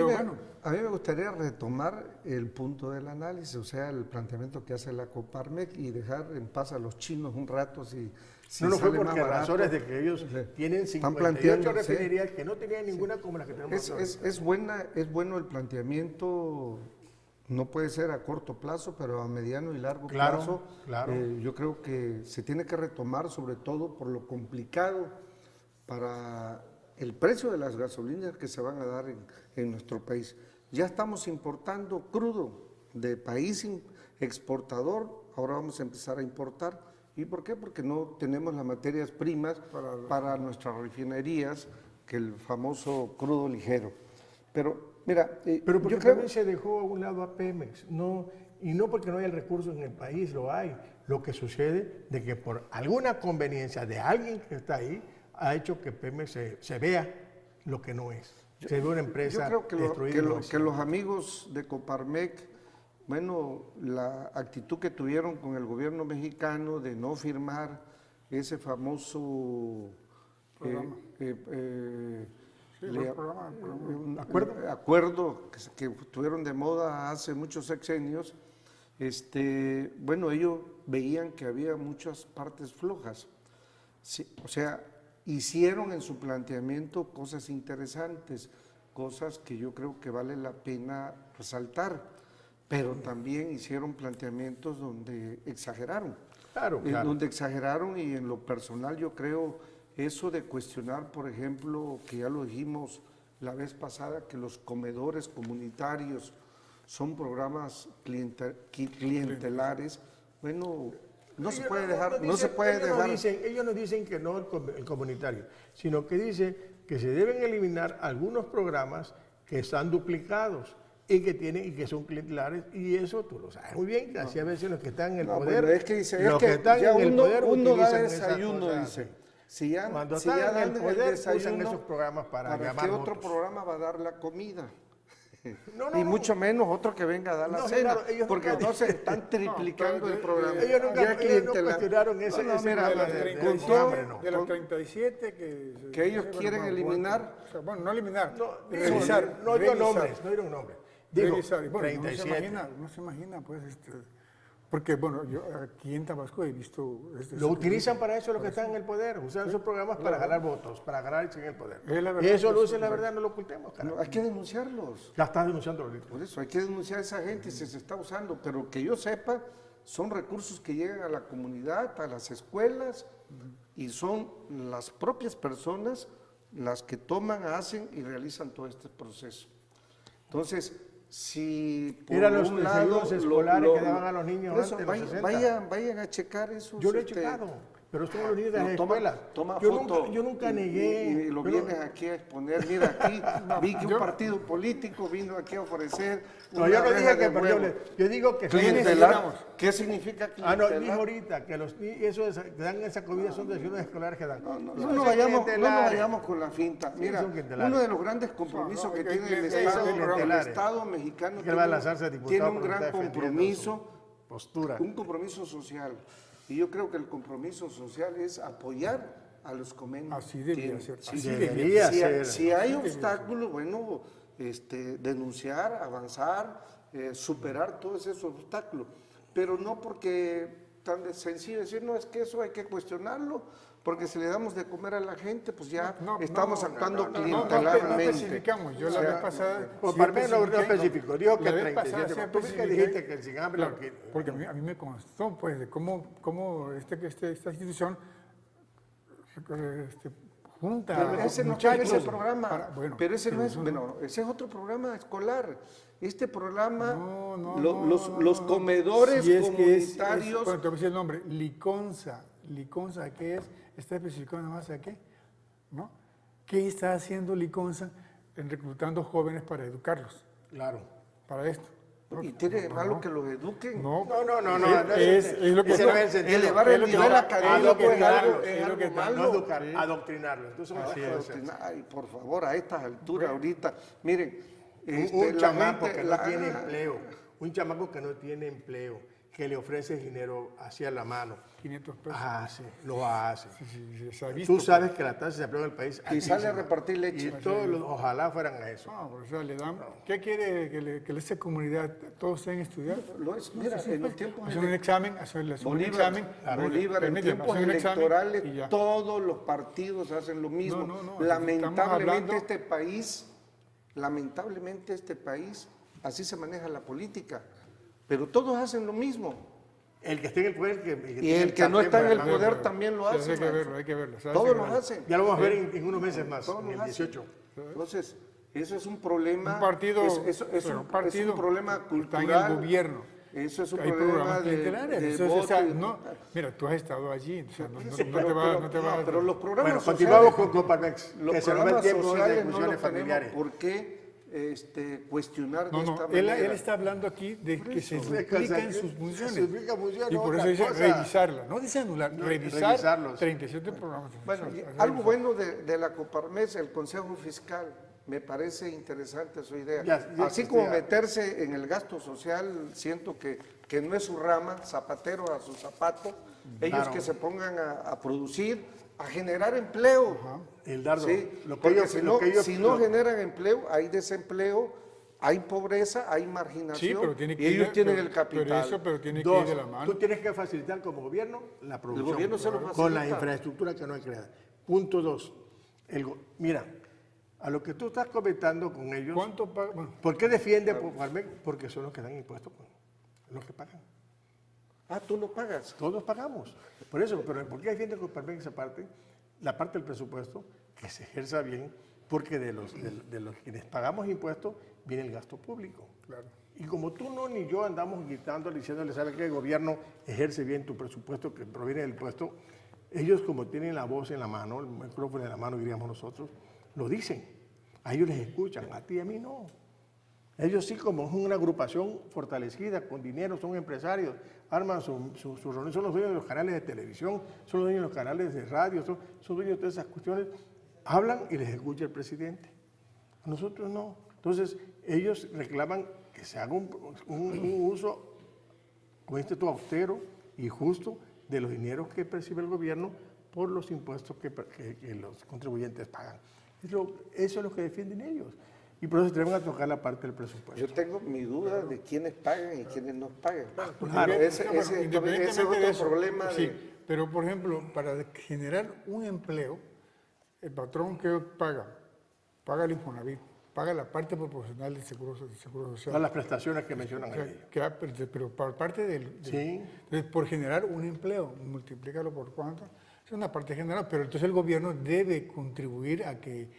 Speaker 4: me gustaría retomar el punto del análisis, o sea, el planteamiento que hace la Coparmex y dejar en paz a los chinos un rato si
Speaker 2: no fue porque razones de que ellos tienen 58 refinerías que no tenían ninguna como la que tenemos.
Speaker 4: Es bueno el planteamiento. No puede ser a corto plazo, pero a mediano y largo plazo.
Speaker 2: Claro.
Speaker 4: Yo creo que se tiene que retomar, sobre todo por lo complicado para el precio de las gasolinas que se van a dar en nuestro país. Ya estamos importando crudo de país exportador, ahora vamos a empezar a importar. ¿Y por qué? Porque no tenemos las materias primas para nuestras refinerías, que el famoso crudo ligero. Pero mira,
Speaker 2: pero porque también se dejó a un lado a Pemex, y no porque no haya el recurso en el país, lo hay. Lo que sucede de que por alguna conveniencia de alguien que está ahí, ha hecho que Pemex se vea lo que no es. Se ve una empresa
Speaker 4: destruida. Que los amigos de Coparmex, bueno, la actitud que tuvieron con el gobierno mexicano de no firmar ese famoso acuerdo que estuvieron de moda hace muchos sexenios, bueno, ellos veían que había muchas partes flojas. Sí, o sea, hicieron en su planteamiento cosas interesantes, cosas que yo creo que vale la pena resaltar, pero también hicieron planteamientos donde exageraron.
Speaker 2: Claro.
Speaker 4: Donde exageraron, y en lo personal yo creo eso de cuestionar, por ejemplo, que ya lo dijimos la vez pasada, que los comedores comunitarios son programas clientelares, bueno, no se puede dejar.
Speaker 2: Ellos no dicen que no el comunitario, sino que dicen que se deben eliminar algunos programas que están duplicados y que son clientelares, y eso tú lo sabes muy bien, que así a veces los que están en el poder,
Speaker 4: es que uno da desayuno, dice.
Speaker 2: Cuando están en el poder usan esos programas para llamar
Speaker 4: ¿qué otro
Speaker 2: votos?
Speaker 4: Programa va a dar la comida?
Speaker 2: Y
Speaker 4: mucho menos otro que venga a dar la cena, claro, porque no se están triplicando el programa.
Speaker 2: Ellos no cuestionaron ese programa
Speaker 3: de los 37
Speaker 4: que ellos quieren eliminar.
Speaker 3: O sea, bueno, no eliminar,
Speaker 2: revisar. No dieron nombres. Digo,
Speaker 3: bueno, 37. No se imagina, pues, porque, bueno, yo aquí en Tabasco he visto...
Speaker 2: Lo utilizan para eso los que están en el poder, usan esos programas para ganar votos, para ganarse en el poder. Y eso lo es la verdad, no lo ocultemos.
Speaker 4: No, hay que denunciarlos.
Speaker 2: Ya estás denunciando ahorita.
Speaker 4: Por eso, hay que denunciar a esa gente si se está usando, pero que yo sepa, son recursos que llegan a la comunidad, a las escuelas, y son las propias personas las que toman, hacen y realizan todo este proceso. Entonces, si por
Speaker 2: eran los
Speaker 4: un lado
Speaker 2: escolares que daban a los niños
Speaker 4: eso,
Speaker 2: antes,
Speaker 4: vayan a checar eso.
Speaker 2: Yo lo he checado, pero son los niños de las escuelas.
Speaker 4: Toma
Speaker 2: yo
Speaker 4: foto.
Speaker 2: Yo nunca negué.
Speaker 4: Y lo vienes aquí a exponer. Mira, aquí vi que un partido político vino aquí a ofrecer.
Speaker 2: No, yo no dije que partido. Yo digo que
Speaker 4: clientelar. ¿Qué significa clientelar?
Speaker 2: no, dije ahorita que que dan esa comida son decisiones escolares que dan.
Speaker 4: No nos vayamos con la finta. Mira, uno de los grandes compromisos que tiene el Estado mexicano tiene un gran compromiso, un compromiso social. Y yo creo que el compromiso social es apoyar a los comenos.
Speaker 3: Así debería ser.
Speaker 4: Si hay obstáculos, bueno, denunciar, avanzar, superar todos esos obstáculos. Pero no porque tan sencillo decir, no, es que eso hay que cuestionarlo, porque si le damos de comer a la gente, pues ya estamos actuando clientelarmente.
Speaker 3: No especificamos. Yo la vez pasada...
Speaker 2: Para mí no especifico, digo que 37. Tú que dijiste que el sin hambre...
Speaker 3: Claro, porque a mí me constó, pues, de cómo esta institución junta
Speaker 4: pero ese no es ese programa, pero ese no es,
Speaker 3: bueno,
Speaker 4: ese es otro programa escolar. Este programa, los comedores comunitarios...
Speaker 3: Bueno, te voy a decir el nombre, Liconza, ¿qué es? Está especificado nada más a qué, ¿no? ¿Qué está haciendo Liconza en reclutando jóvenes para educarlos?
Speaker 2: Claro.
Speaker 3: Para esto.
Speaker 4: ¿Y tiene malo que los eduquen?
Speaker 2: No.
Speaker 3: Es lo que
Speaker 4: elevar el nivel académico es algo malo.
Speaker 2: No educar, adoctrinarlo. Entonces,
Speaker 4: Ay, por favor, a estas alturas ahorita, miren,
Speaker 2: un chamaco que no tiene empleo, un chamaco que no tiene empleo, que le ofrece dinero hacia la mano.
Speaker 3: 500 pesos.
Speaker 2: Lo hace.
Speaker 3: Sí,
Speaker 2: tú sabes que la tasa de desempleo en el país...
Speaker 4: Y sale a repartir leche.
Speaker 2: Y ojalá fueran a eso.
Speaker 3: O sea, le dan... ¿Qué quiere que esa comunidad todos estén estudiando?
Speaker 4: Mira, en los tiempos...
Speaker 3: Hacer un examen,
Speaker 4: Bolívar, en tiempos electorales, todos los partidos hacen lo mismo. Lamentablemente este país, así se maneja la política. Pero todos hacen lo mismo.
Speaker 2: El que esté en el poder...
Speaker 4: Y el que no está en el poder también lo hace.
Speaker 3: Hay que verlo.
Speaker 4: Todos lo hacen.
Speaker 2: Ya lo vamos a ver en unos meses más, en el 18.
Speaker 4: Entonces, eso es un problema...
Speaker 3: Un partido...
Speaker 4: Es un problema cultural.
Speaker 3: Está en el gobierno.
Speaker 4: Eso es un problema de
Speaker 3: mira, tú has estado allí, o sea, no te va a...
Speaker 4: Pero los programas
Speaker 2: sociales... Bueno, continuamos con Coparmex.
Speaker 4: Los programas sociales no los tenemos por qué cuestionar de esta manera.
Speaker 3: Él está hablando aquí de que se duplican sus funciones.
Speaker 2: Y
Speaker 3: por eso dice revisarla. No dice anular, revisarlos. 37 programas.
Speaker 4: Bueno, algo bueno de la Coparmex, el Consejo Fiscal. Me parece interesante su idea. Así como meterse en el gasto social, siento que no es su rama, zapatero a su zapato, ellos que se pongan a producir, a generar empleo.
Speaker 2: Hildardo,
Speaker 4: si no generan empleo, hay desempleo, hay pobreza, hay marginación, y ellos tienen el capital.
Speaker 3: Pero tiene que ir de la mano.
Speaker 2: Tú tienes que facilitar como gobierno la producción.
Speaker 4: El gobierno se lo facilita.
Speaker 2: Con la infraestructura que no hay creada. Punto 2. Mira, a lo que tú estás comentando con ellos...
Speaker 3: ¿Cuánto pagan?
Speaker 2: ¿Por qué defiende Coparmex? Porque son los que dan impuestos, los que pagan.
Speaker 4: ¿Tú no pagas?
Speaker 2: Todos pagamos. Por eso, pero ¿por qué defiende Coparmex esa parte? La parte del presupuesto, que se ejerza bien, porque de los quienes pagamos impuestos viene el gasto público.
Speaker 3: Claro.
Speaker 2: Y como tú no ni yo andamos gritándole, diciéndole, ¿sabe qué? El gobierno ejerce bien tu presupuesto que proviene del impuesto, ellos como tienen la voz en la mano, el micrófono en la mano, diríamos nosotros, lo dicen. A ellos les escuchan, a ti y a mí no. Ellos sí, como es una agrupación fortalecida, con dinero, son empresarios, arman su reunión, son los dueños de los canales de televisión, son los dueños de los canales de radio, son dueños de todas esas cuestiones. Hablan y les escucha el presidente. A nosotros no. Entonces, ellos reclaman que se haga un uso con este todo austero y justo de los dineros que percibe el gobierno por los impuestos que los contribuyentes pagan. Eso es lo que defienden ellos. Y por eso tenemos que tocar la parte del presupuesto.
Speaker 4: Yo tengo mi duda de quiénes pagan y quiénes no pagan.
Speaker 2: Claro.
Speaker 4: Ese es otro problema.
Speaker 3: Sí, pero por ejemplo, para generar un empleo, el patrón que paga el Infonavit, paga la parte proporcional del seguro social.
Speaker 2: Todas las prestaciones que mencionan ahí.
Speaker 3: Pero por parte
Speaker 2: sí.
Speaker 3: Entonces, por generar un empleo, multiplícalo por cuánto, es una parte general, pero entonces el gobierno debe contribuir a que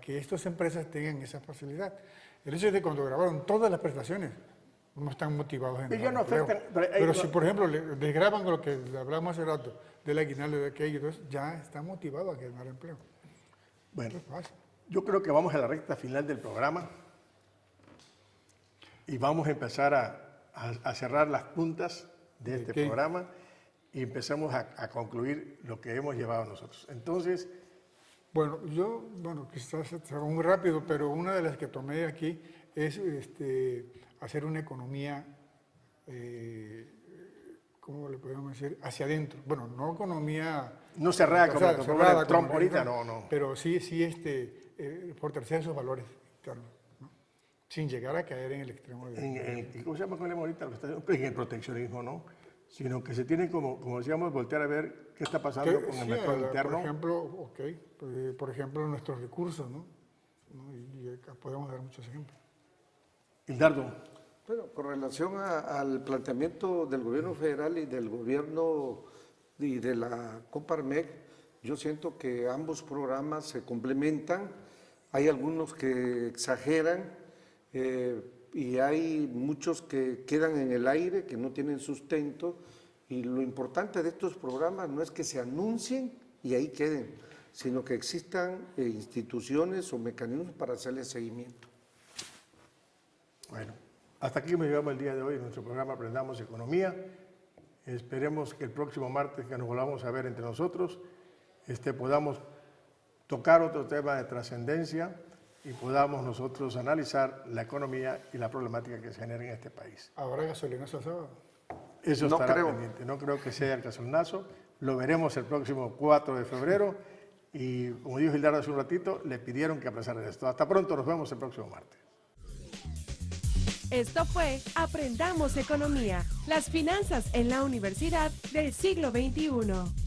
Speaker 3: estas empresas tengan esa facilidad. El hecho es que cuando grabaron todas las prestaciones, no están motivados en
Speaker 2: Ellos no
Speaker 3: empleo.
Speaker 2: afectan,
Speaker 3: pero si, por ejemplo, les graban lo que hablamos hace rato, del aguinaldo de aquello, entonces ya están motivados a generar empleo.
Speaker 2: Bueno,
Speaker 3: Eso pasa.
Speaker 2: yo creo que vamos a la recta final del programa y vamos a empezar a cerrar las puntas de este programa y empezamos a concluir lo que hemos llevado nosotros. Entonces,
Speaker 3: Bueno, quizás será muy rápido, pero una de las que tomé aquí es hacer una economía, ¿cómo le podemos decir? Hacia adentro. Bueno, no economía...
Speaker 2: no cerrada como lo propone Trump ahorita, no.
Speaker 3: Pero sí fortalecer esos valores internos, ¿no? Sin llegar a caer en el extremo de...
Speaker 2: ¿Cómo se llama ahorita? En el proteccionismo, ¿no? Sino que se tiene, como decíamos, voltear a ver qué está pasando con el mercado interno.
Speaker 3: Por ejemplo, nuestros recursos, ¿no? Y acá podemos dar muchos ejemplos.
Speaker 2: Hildardo.
Speaker 4: Bueno, con relación al planteamiento del gobierno federal y del gobierno y de la Coparmex, yo siento que ambos programas se complementan. Hay algunos que exageran y hay muchos que quedan en el aire, que no tienen sustento. Y lo importante de estos programas no es que se anuncien y ahí queden, sino que existan instituciones o mecanismos para hacerle seguimiento.
Speaker 2: Bueno, hasta aquí me llevamos el día de hoy en nuestro programa Aprendamos Economía. Esperemos que el próximo martes que nos volvamos a ver entre nosotros, podamos tocar otro tema de trascendencia y podamos nosotros analizar la economía y la problemática que se genera en este país.
Speaker 3: ¿Habrá gasolinazo el sábado?
Speaker 2: Eso no estará pendiente. No creo que sea el gasolinazo. Lo veremos el próximo 4 de febrero. Y como dijo Hildardo hace un ratito, le pidieron que aplazaran esto. Hasta pronto, nos vemos el próximo martes.
Speaker 1: Esto fue Aprendamos Economía, las finanzas en la universidad del siglo XXI.